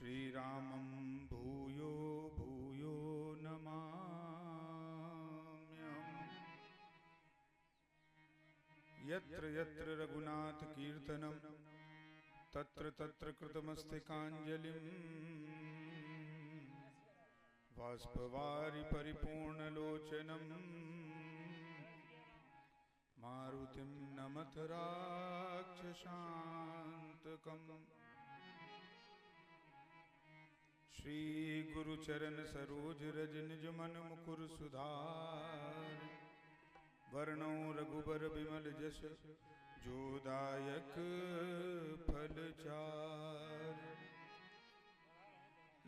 श्रीरामं भूयो भूयो नमाम्यहम्। यत्र यत्र रघुनाथ कीर्तनं तत्र तत्र कृतमस्तकाञ्जलिं। बाष्पवारि परिपूर्णलोचनं मारुतिं नमत राक्षसान्तकम्। श्री गुरुचरण सरोज रज निज मन मुकुर सुधार। वर्णो रघुबर बिमल जस जोदायक फलचार।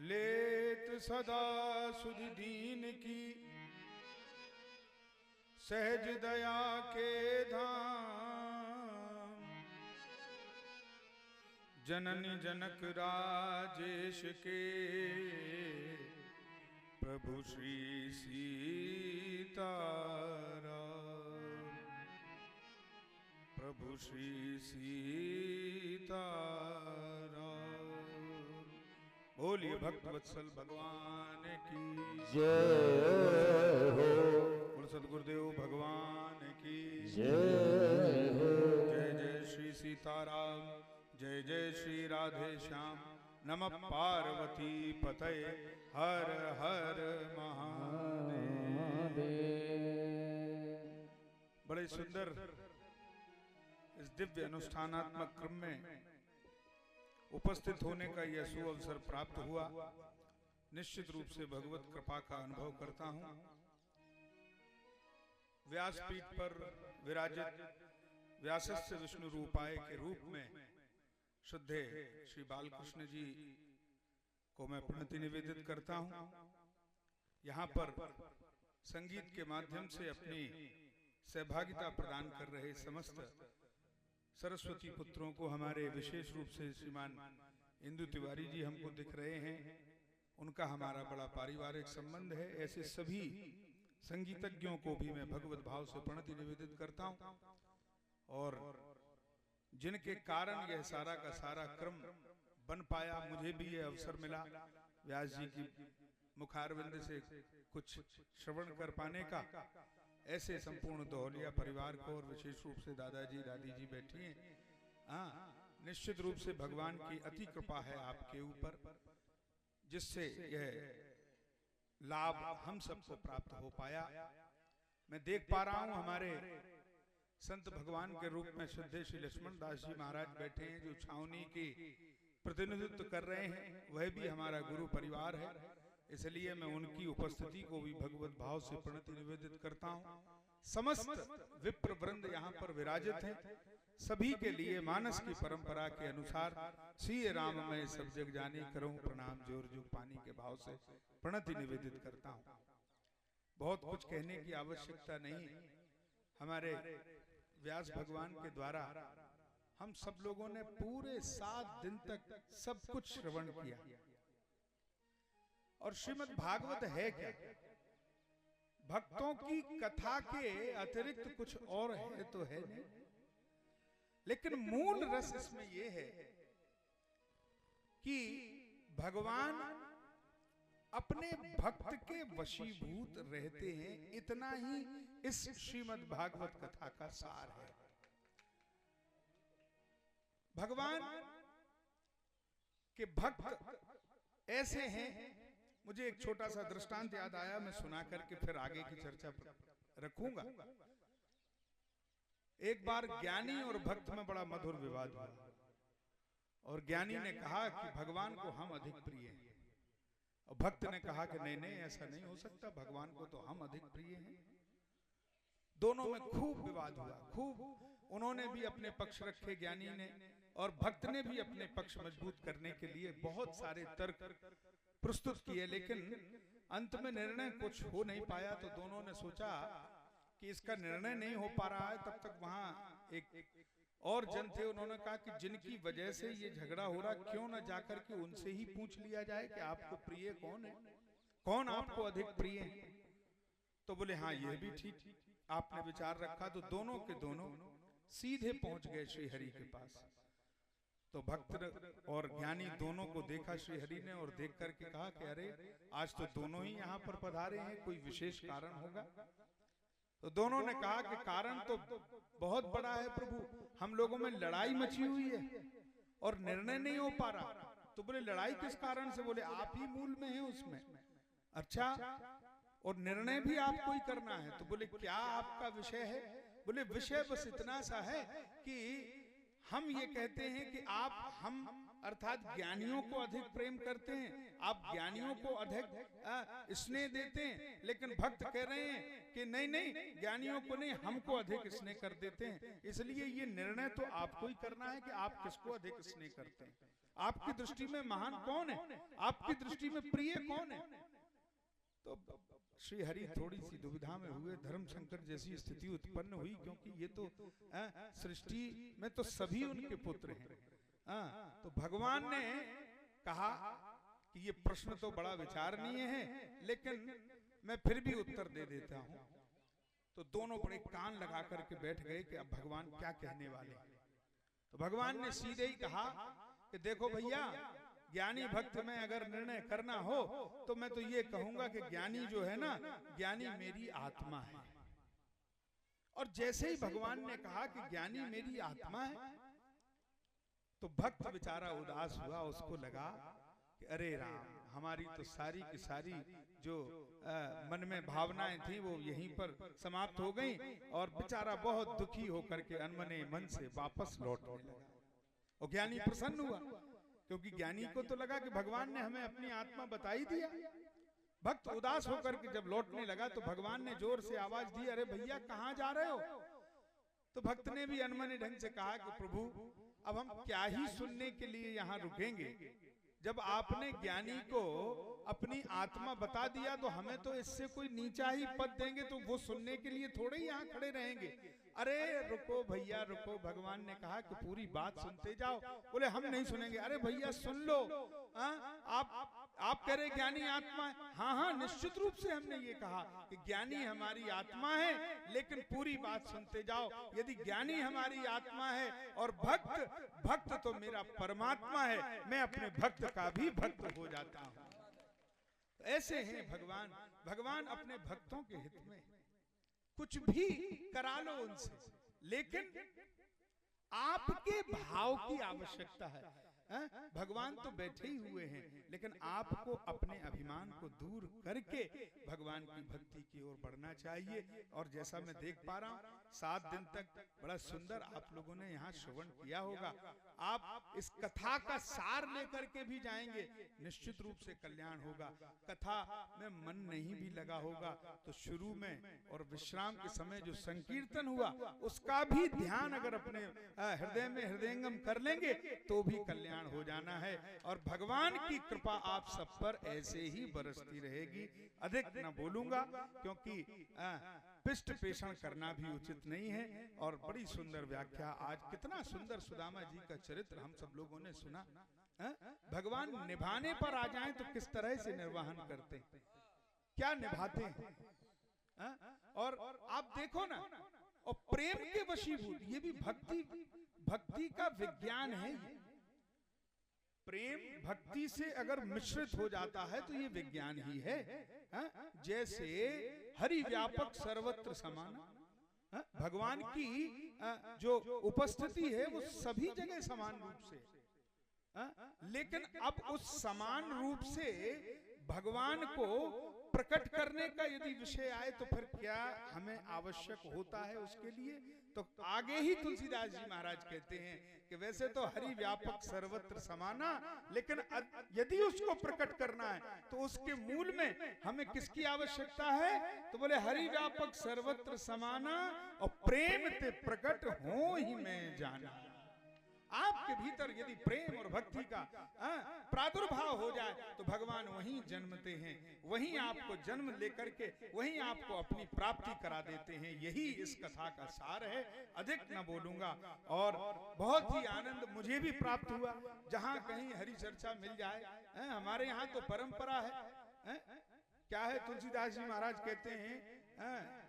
लेत सदा सुधि दीन की सहज दया के धाम। जननी जनक राजेश के प्रभु श्री सीताराम। प्रभु श्री सीताराम। बोलिए भक्त वत्सल भगवान की जय हो। बोल सद्गुरुदेव भगवान की जय हो। जय जय श्री सीताराम। जय जय श्री राधे श्याम। नमः पार्वती पतये हर हर महादेव। बड़े सुंदर इस दिव्य अनुष्ठानात्मक क्रम में उपस्थित होने का यह सुअवसर प्राप्त हुआ। निश्चित रूप से भगवत कृपा का अनुभव करता हूं। व्यासपीठ पर विराजित व्यासस्य विष्णु रूपाय के रूप में शुद्धे श्री बालकृष्ण जी को मैं प्रणति निवेदित करता हूं। यहाँ पर संगीत के माध्यम से अपनी सहभागिता प्रदान कर रहे समस्त सरस्वती पुत्रों को हमारे विशेष रूप से श्रीमान इंदु तिवारी जी हमको दिख रहे हैं। उनका हमारा बड़ा पारिवारिक संबंध है। ऐसे सभी संगीतज्ञों को भी मैं भगवत भाव से प्रणति निवेदित करता हूं और जिनके कारण यह सारा का सारा क्रम बन पाया, मुझे भी यह अवसर मिला व्यास जी की मुखारविंद से कुछ श्रवण कर पाने का। ऐसे संपूर्ण दोहलिया परिवार को और विशेष रूप से दादाजी दादी जी बैठी हैं। निश्चित रूप से भगवान की अति कृपा है आपके ऊपर, जिससे यह लाभ हम सबको प्राप्त हो पाया। मैं देख पा रहा हूं हमारे संत भगवान के रूप में शुद्धे श्री लक्ष्मण दास जी महाराज बैठे हैं, जो छावनी की प्रतिनिधित्व कर रहे हैं। वह भी हमारा गुरु परिवार है, इसलिए मैं उनकी उपस्थिति को भी भगवत भाव से प्रणति निवेदित करता हूं। समस्त विप्र वृंद यहाँ पर विराजित हैं। सभी के लिए मानस की परंपरा के अनुसार श्री राम मैं सब जग जानी करूं प्रणाम जोर जुग पानी के भाव से प्रणति निवेदित करता हूं। बहुत कुछ कहने की आवश्यकता नहीं। हमारे व्यास भगवान के द्वारा हम सब लोगों ने पूरे 7 दिन तक सब कुछ श्रवण किया। और श्रीमद् भागवत है क्या? भक्तों की कथा के अतिरिक्त कुछ और है तो है नहीं, लेकिन मूल रस इसमें यह है कि भगवान अपने भक्त के वशीभूत रहते हैं। इतना ही इस श्रीमद् भागवत कथा का सार है। भगवान के भक्त ऐसे हैं। मुझे एक छोटा सा दृष्टांत याद आया, मैं सुना करके फिर आगे की चर्चा रखूंगा। एक बार ज्ञानी और भक्त में बड़ा मधुर विवाद हुआ और ज्ञानी ने कहा कि भगवान को हम अधिक प्रिय हैं, और भक्त ने कहा कि नहीं नहीं ऐसा नहीं हो सकता, भगवान को तो हम अधिक प्रिय हैं। दोनों में खूब विवाद हुआ। खूब उन्होंने भी अपने पक्ष रखे, ज्ञानी ने, और भक्त ने भी अपने पक्ष मजबूत करने के लिए बहुत सारे तर्क प्रस्तुत किए, लेकिन अंत में निर्णय कुछ हो नहीं पाया। तो दोनों ने सोचा कि इसका निर्णय नहीं हो पा रहा है, तब तक वहां एक और जन थे। उन्होंने कहा कि जिनकी वजह से ये झगड़ा हो रहा, क्यों न जाकर के उनसे ही पूछ लिया जाए कि आपको प्रिय कौन है, कौन आपको अधिक प्रिय है। तो बोले हाँ ये भी ठीक आपने विचार रखा। तो दोनों के दोनों सीधे पहुंच गए श्री हरि के पास। तो भक्त और ज्ञानी दोनों को देखा श्री हरि ने, और देख करके कहा कि अरे आज तो दोनों ही यहाँ पर पधारे हैं, कोई विशेष कारण होगा। तो दोनों ने कहा कि कारण तो बहुत बड़ा है प्रभु, हम लोगों में लड़ाई मची हुई है और निर्णय नहीं हो पा रहा। तो बोले लड़ाई किस कारण से? बोले आप ही मूल में हैं उसमें। अच्छा, और निर्णय भी आपको ही करना है। तो बोले क्या आपका विषय है? बोले विषय बस इतना सा है कि हम ये कहते हैं कि आप हम अर्थात ज्ञानियों को अधिक प्रेम करते हैं, आप ज्ञानियों को अधिक स्नेह देते हैं, लेकिन भक्त कह रहे हैं कि नहीं नहीं, ज्ञानियों को नहीं, हमको अधिक स्नेह कर देते हैं। इसलिए ये निर्णय तो आपको ही करना है कि आप किसको अधिक स्नेह करते हैं। आपकी दृष्टि में महान कौन है? आपकी दृष्टि में प्रिय कौन है? तो श्री हरि थोड़ी सी दुविधा में हुए। धर्म संकट जैसी स्थिति उत्पन्न हुई, क्योंकि ये तो सृष्टि में तो सभी उनके पुत्र हैं। तो भगवान ने कहा कि ये प्रश्न तो बड़ा विचारणीय है, लेकिन मैं फिर भी उत्तर दे देता हूं। तो दोनों बड़े कान लगा करके बैठ गए कि अब भगवान क्या कहने वाले। तो भगवान ने सीधे ही कहा कि देखो भैया, ज्ञानी भक्त में अगर निर्णय करना हो तो मैं तो ये कहूंगा कि ज्ञानी जो है ना, ज्ञानी मेरी आत्मा है। और जैसे ही भगवान ने कहा कि ज्ञानी मेरी आत्मा है, तो भक्त बेचारा उदास हुआ। उसको लगा कि अरे राम, हमारी तो सारी की सारी जो मन में भावनाएं थी वो यहीं पर समाप्त हो गई, और बेचारा बहुत दुखी होकर के अनमने मन से वापस लौटने लगा। और ज्ञानी प्रसन्न हुआ, क्योंकि ज्ञानी को तो लगा कि भगवान ने हमें अपनी आत्मा बता ही दिया। भक्त उदास होकर के जब लौटने लगा तो भगवान ने जोर से आवाज दी, अरे भैया कहाँ जा रहे हो? तो भक्त ने भी अनमने ढंग से कहा कि प्रभु अब हम क्या ही सुनने के लिए यहाँ रुकेंगे, जब आपने ज्ञानी को अपनी आत्मा बता दिया तो हमें तो इससे कोई नीचा ही पद देंगे, तो वो सुनने के लिए थोड़े ही यहाँ खड़े रहेंगे। अरे रुको भैया रुको, भगवान ने कहा कि पूरी बात सुनते जाओ। बोले हम नहीं सुनेंगे। अरे भैया सुन लो, आप कह रहे ज्ञानी आत्मा है। हाँ हाँ, निश्चित रूप से हमने ये कहा कि ज्ञानी हमारी आत्मा है, लेकिन पूरी बात सुनते जाओ। यदि ज्ञानी हमारी आत्मा है और भक्त तो मेरा परमात्मा है, मैं अपने भक्त का भी भक्त हो जाता हूँ। ऐसे हैं भगवान। भगवान अपने भक्तों के हित में कुछ भी करा लो उनसे, लेकिन आपके भाव की आवश्यकता है। भगवान तो बैठे ही हुए हैं, लेकिन आपको अपने अभिमान को दूर करके भगवान की भक्ति की ओर बढ़ना चाहिए। और जैसा मैं देख पा रहा हूँ 7 दिन तक बड़ा सुंदर आप लोगों ने यहाँ श्रवण किया होगा। आप इस कथा का सार लेकर के भी जाएंगे, निश्चित रूप से कल्याण होगा। कथा में मन नहीं भी लगा होगा तो शुरू में और विश्राम के समय जो संकीर्तन हुआ उसका भी ध्यान अगर अपने हृदय में हृदयंगम कर लेंगे तो भी कल्याण हो जाना है। और भगवान की कृपा आप सब पर ऐसे ही बरसती रहेगी। अधिक न बोलूंगा, क्योंकि पिष्ट पेषण करना भी उचित नहीं है। और बड़ी सुंदर व्याख्या, आज कितना सुंदर सुदामा जी का चरित्र हम सब लोगों ने सुना। भगवान निभाने पर आ जाएं तो किस तरह से निर्वहन करते हैं, क्या निभाते हैं। और आप देखो ना, और प्रेम के वशीभूत, ये भी भक्ति का विज्ञान है। ये प्रेम भक्ति से अगर मिश्रित हो जाता है तो ये विज्ञान ही है। जैसे हरि व्यापक सर्वत्र समान, भगवान की जो उपस्थिति है वो सभी जगह समान रूप से, लेकिन अब उस समान रूप से भगवान को प्रकट करने का यदि विषय आए तो फिर क्या हमें आवश्यक होता है उसके लिए। तो आगे ही तुलसीदास जी महाराज कहते हैं कि वैसे तो हरि व्यापक सर्वत्र समाना, लेकिन यदि उसको प्रकट करना है तो उसके मूल में हमें किसकी आवश्यकता है? तो बोले हरि व्यापक सर्वत्र समाना और प्रेम ते प्रकट हो ही मैं जाना। आपके भीतर यदि प्रेम और भक्ति का प्रादुर्भाव हो जाए तो भगवान वहीं जन्मते हैं, वहीं आपको जन्म लेकर के वहीं आपको अपनी प्राप्ति करा देते हैं। यही इस कथा का सार है। अधिक न बोलूंगा। और बहुत ही आनंद मुझे भी प्राप्त हुआ जहां कहीं हरि चर्चा मिल जाए। हमारे यहाँ तो परंपरा है। क्या है, तुलसीदास जी महाराज कहते हैं,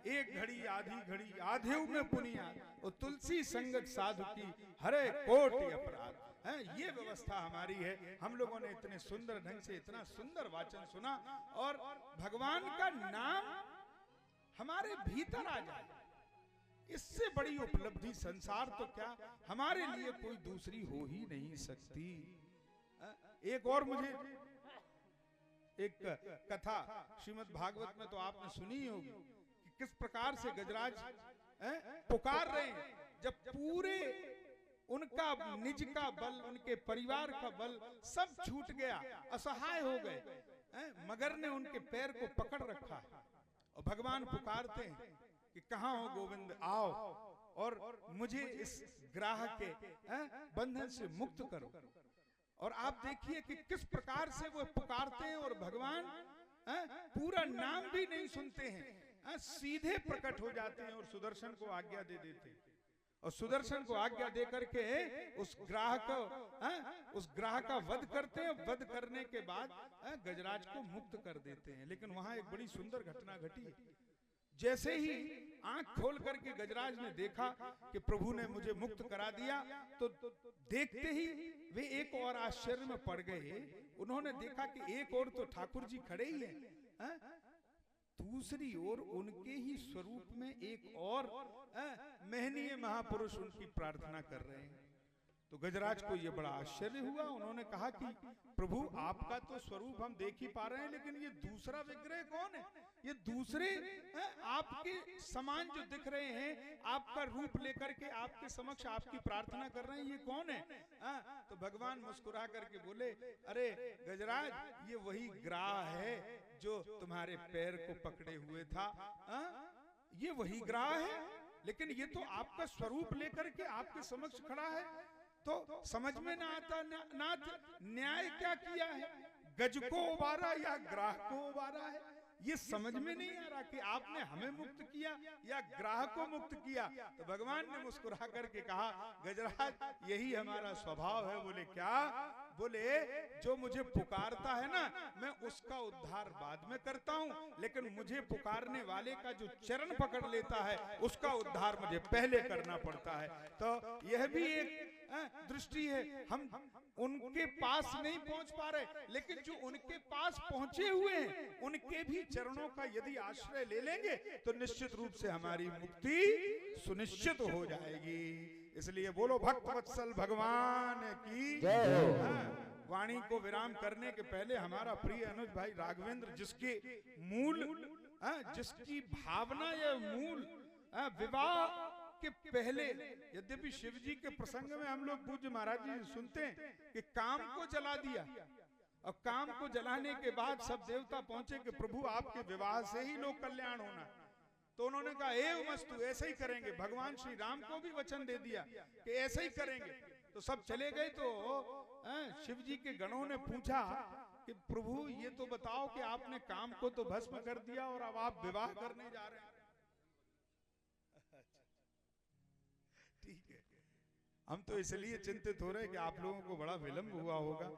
एक घड़ी आधी घड़ी आधेउ में पुनिया, और तुलसी संगत साधु की हरे कोटि अपराध। ये व्यवस्था हमारी है। हम लोगों ने इतने सुंदर ढंग से इतना सुंदर वाचन सुना और भगवान का नाम हमारे भीतर आ जाए, इससे बड़ी उपलब्धि संसार तो क्या हमारे लिए कोई दूसरी हो ही नहीं सकती। एक और मुझे एक कथा श्रीमद् भागवत में तो आपने सुनी ही होगी कि किस प्रकार से गजराज पुकार रहे हैं, जब पूरे उनका निज का बल, उनके परिवार का बल सब छूट गया, असहाय हो गए, मगर ने उनके पैर को पकड़ रखा है और भगवान पुकारते हैं कि कहाँ हो गोविंद, आओ और मुझे इस ग्राह के बंधन से मुक्त करो। और आप देखिए कि किस प्रकार से वो पुकारते हैं और भगवान पूरा नाम भी नहीं सुनते हैं, सीधे प्रकट हो जाते हैं और सुदर्शन को आज्ञा दे देते हैं और सुदर्शन को आज्ञा दे करके उस ग्राह का वध करते हैं। वध करने के बाद गजराज को मुक्त कर देते हैं। लेकिन वहां एक बड़ी सुंदर घटना घटी। जैसे ही आंख खोल करके गजराज ने देखा कि प्रभु ने मुझे मुक्त करा दिया, तो देखते ही वे एक और आश्चर्य में पड़ गए। उन्होंने देखा कि एक और तो ठाकुर जी खड़े ही हैं, दूसरी ओर उनके ही स्वरूप में एक और महनीय महापुरुष उनकी प्रार्थना कर रहे हैं। तो गजराज को ये बड़ा आश्चर्य हुआ। उन्होंने कहा कि प्रभु आपका तो स्वरूप हम देख ही पा रहे हैं, लेकिन ये दूसरा विग्रह कौन है? ये दूसरे आपके समान जो दिख रहे हैं, आपका रूप लेकर के आपके समक्ष आपकी प्रार्थना कर रहे हैं, ये कौन है? तो भगवान मुस्कुरा करके बोले, अरे गजराज, ये वही ग्राह है जो तुम्हारे पैर को पकड़े हुए था। ये वही ग्राह है, लेकिन ये तो आपका स्वरूप लेकर के आपके समक्ष खड़ा है। तो समझ में ना आता नाथ, न्याय क्या किया है, गज को उबारा या ग्राह को उबारा है? ये समझ में नहीं आ रहा कि आपने हमें मुक्त किया या ग्राह को मुक्त किया। तो भगवान ने मुस्कुरा करके कहा, गजराज यही हमारा स्वभाव है। बोले क्या? बोले जो मुझे पुकारता है ना, मैं उसका उद्धार बाद में करता हूँ, लेकिन मुझे पुकारने वाले का जो चरण पकड़ लेता है उसका उद्धार मुझे पहले करना पड़ता है। तो यह भी एक दृष्टि है। हम उनके पास नहीं पहुंच पा रहे, लेकिन जो उनके पास पहुंचे हुए हैं उनके भी चरणों का यदि आश्रय ले लेंगे तो निश्चित रूप से हमारी मुक्ति सुनिश्चित हो जाएगी। इसलिए बोलो भक्त वत्सल भगवान की जय। वाणी को विराम करने के पहले हमारा प्रिय अनुज भाई राघवेंद्र, जिसके मूल जिसकी भावना या मूल विवाह के पहले, यद्यपि शिव जी के प्रसंग में हम लोग पूज्य महाराज जी सुनते हैं कि काम को जला दिया और काम को जलाने के बाद सब देवता पहुंचे कि प्रभु आपके विवाह से ही लोक कल्याण होना। तो उन्होंने कहा एव मस्तु, ऐसे ही करेंगे। भगवान श्री राम को भी वचन दे दिया कि ऐसे ही करेंगे। तो सब चले गए। तो शिव जी के गणों ने पूछा कि प्रभु ये तो बताओ कि आपने काम को तो भस्म कर दिया और अब आप विवाह करने जा रहे हैं। ठीक है, हम तो इसलिए चिंतित हो रहे हैं कि आप लोगों को बड़ा विलंब हुआ होगा।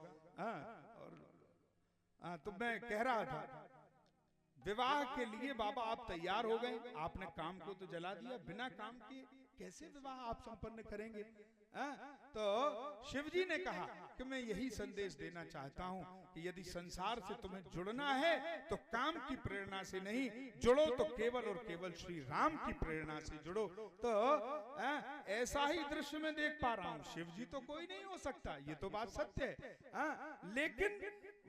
तो मैं कह रहा था, विवाह के लिए बाबा आप तैयार हो गए, आपने काम को तो जला दिया, बिना काम किए कैसे विवाह आप संपन्न करेंगे? तो शिव जी ने कहा कि मैं यही संदेश देना चाहता हूं कि यदि संसार से तुम्हें जुड़ना है तो काम की प्रेरणा से नहीं जुड़ो, तो केवल और केवल श्री राम की प्रेरणा से जुड़ो। तो ऐसा ही दृश्य में देख पा रहा हूं। शिव जी तो कोई नहीं हो सकता, ये तो बात सत्य है। लेकिन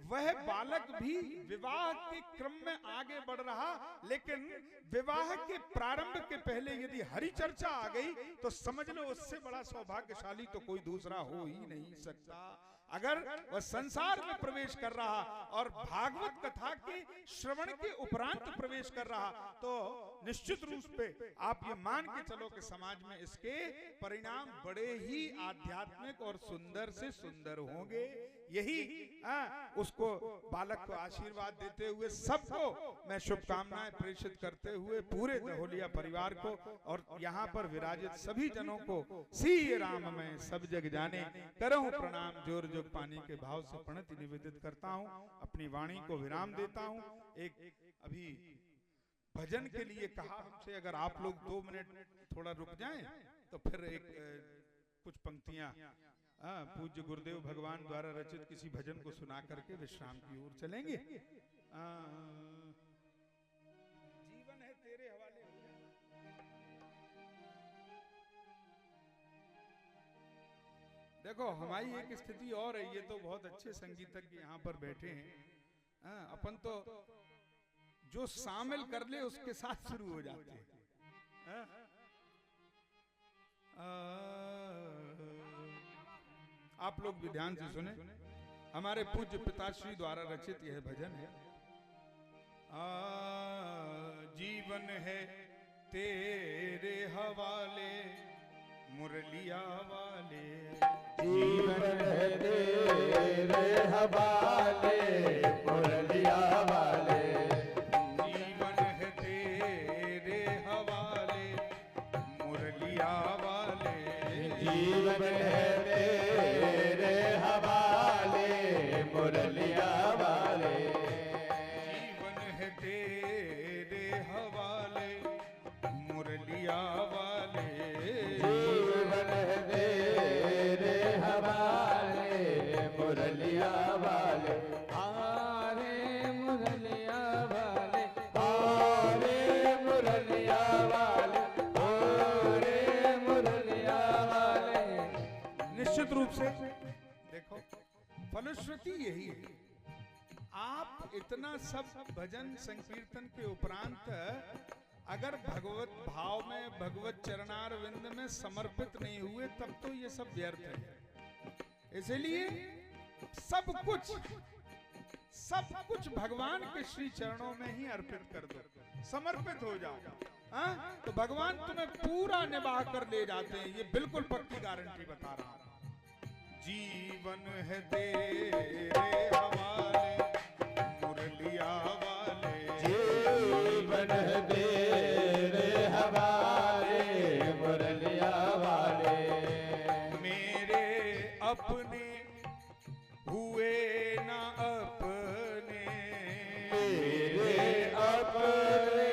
वह बालक भी विवाह के क्रम में आगे बढ़ रहा, लेकिन विवाह के प्रारंभ के पहले यदि हरि चर्चा आ गई तो समझ लो उससे बड़ा सौभाग्यशाली तो कोई दूसरा हो ही नहीं सकता। अगर वह संसार में प्रवेश कर रहा और भागवत कथा के श्रवण के उपरांत प्रवेश कर रहा, तो निश्चित रूप पे आप ये मान के चलो कि समाज में इसके परिणाम बड़े ही आध्यात्मिक और सुंदर से सुंदर होंगे। यही उसको बालक को आशीर्वाद देते हुए सबको मैं शुभकामनाएं प्रेषित करते हुए पूरे दहोलिया परिवार को और यहाँ पर विराजित सभी जनों को सी राम में सब जग जाने करहूं प्रणाम जोर जोग पानी के भाव से प्रणति निवेदित करता हूँ। अपनी वाणी को विराम देता हूँ। एक अभी भजन के लिए कहा हमसे, अगर आप लोग 2 मिनट थोड़ा रुक जाएं तो फिर एक कुछ पंक्तियां पूज्य गुरुदेव भगवान द्वारा रचित किसी भजन को सुना करके विश्राम की ओर चलेंगे। जीवन है तेरे हवाले। देखो हमारी एक स्थिति और है, ये तो बहुत अच्छे संगीतज्ञ यहाँ पर बैठे हैं, अपन तो जो शामिल कर ले उसके साथ शुरू हो जाते हैं। आप लोग भी ध्यान से सुने, हमारे पूज्य पिताश्री द्वारा रचित यह भजन है। जीवन है तेरे हवाले मुरलिया वाले, जीवन है तेरे हवाले मुरलिया वाले, जीवन है तेरे हवाले मुरलिया वाले, जीवन है तेरे हवाले मुरलिया वाले, जीवन है तेरे हवाले मुरलिया वाले, जीवन है तेरे हवाले मुरलिया वाले, आरे मुरलिया वाले, आरे मुरलिया वाले, आरे मुरलिया वाले। निश्चित रूप से देखो फलश्रुति यही है। आप इतना सब भजन संकीर्तन के उपरांत अगर भगवत भाव में भगवत चरणार विंद में समर्पित नहीं हुए तब तो ये सब व्यर्थ है। इसलिए सब कुछ भगवान के श्री चरणों में ही अर्पित कर दो, समर्पित हो जाओ। तो भगवान तुम्हें पूरा निभा कर ले जाते हैं, ये बिल्कुल पक्की गारंटी बता रहा हूं। जीवन है तेरे हवाले मुरलिया वाले, जीवन है तेरे हवाले मुरलिया वाले, मेरे अपने हुए ना अपने, मेरे अपने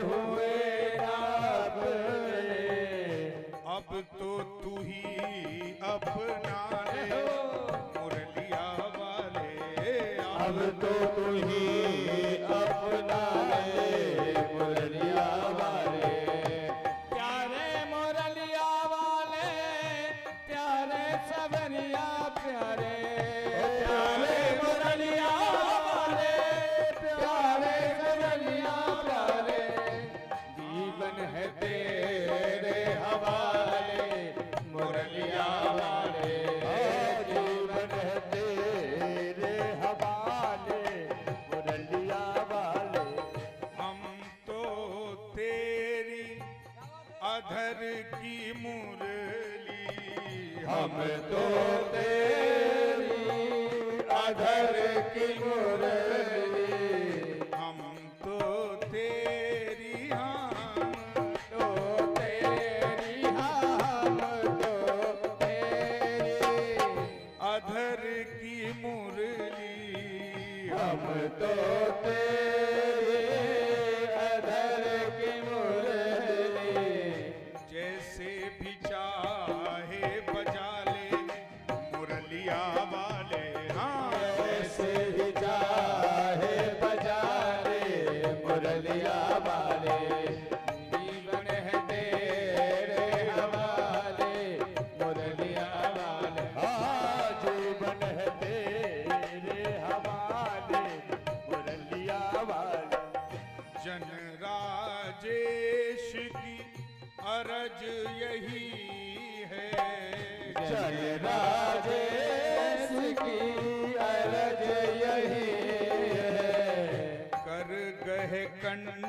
हुए ना अपने, अब तो तू ही अपना ले मुरलिया वाले, अब तो तू ही अपना ले मुरलिया वाले, प्यारे मुरलिया वाले, प्यारे सबरिया प्यारे, प्यारे मुरलिया वाले, प्यारे सबरिया प्यारे, जीवन है तेरे हवाले मुरलिया वाले, जीवन है तेरे हवाले मुरलिया वाले, हम तो तेरी अधर की मुरली, हम तो तेरी अधर की मुरली, हम तो तेरी हम तो तेरी हम तो तेरी अधर की मुरली, हम तो तेरी अधर की मुरली, जैसे भी चाहे बजा ले मुरलिया वाले। ऐसे ही चाहे बजा ले मुरलिया वाले, जीवन है तेरे हवाले मुरलिया वाले, जीवन है तेरे हवाले मुरलिया वाले, जन राजेश की अरज यही है, चल राजेश की अरज यही है, कर गहे कंठ